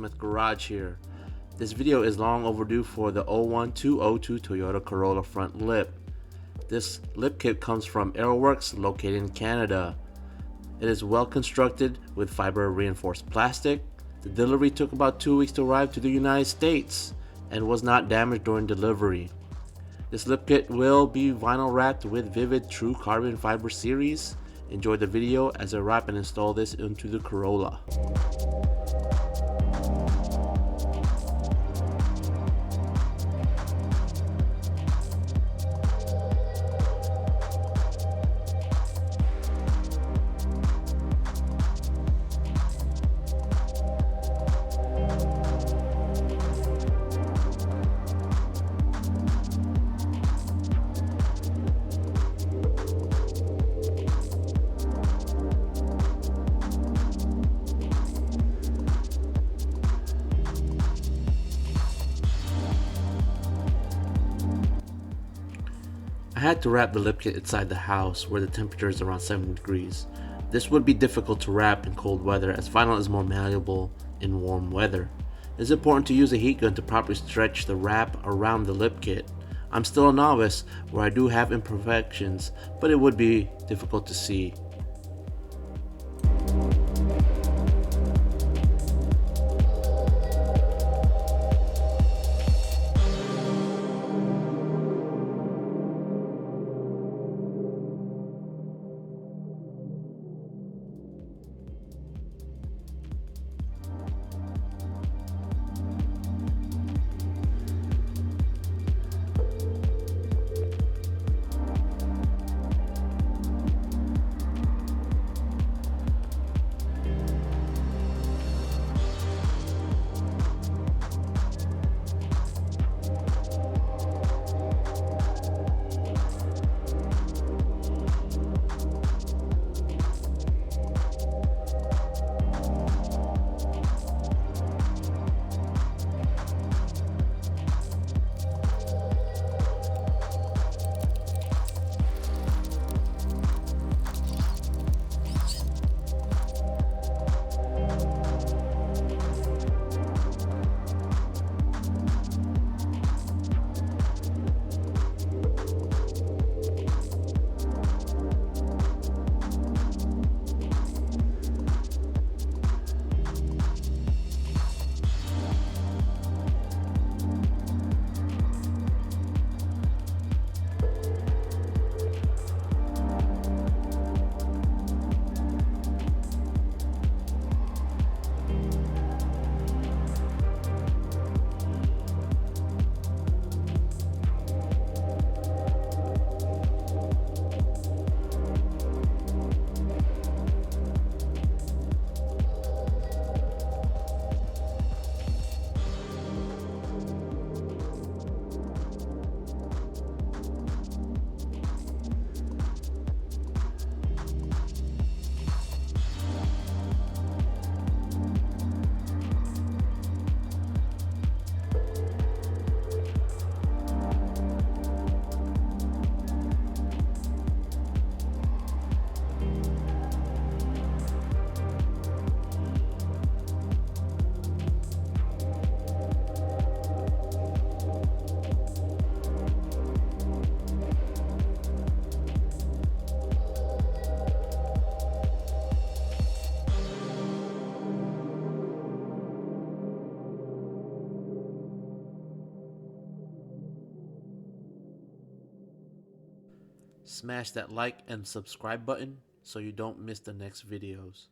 Locksmith Garage here. This video is long overdue for the 01202 Toyota Corolla front lip. This lip kit comes from Aeroworks located in Canada. It is well constructed with fiber reinforced plastic. The delivery took about 2 weeks to arrive to the United States and was not damaged during delivery. This lip kit will be vinyl wrapped with Viviid True Carbon Fiber series. Enjoy the video as I wrap and install this into the Corolla. I had to wrap the lip kit inside the house where the temperature is around 70 degrees. This would be difficult to wrap in cold weather as vinyl is more malleable in warm weather. It is important to use a heat gun to properly stretch the wrap around the lip kit. I'm still a novice where I do have imperfections, but it would be difficult to see. Smash that like and subscribe button so you don't miss the next videos.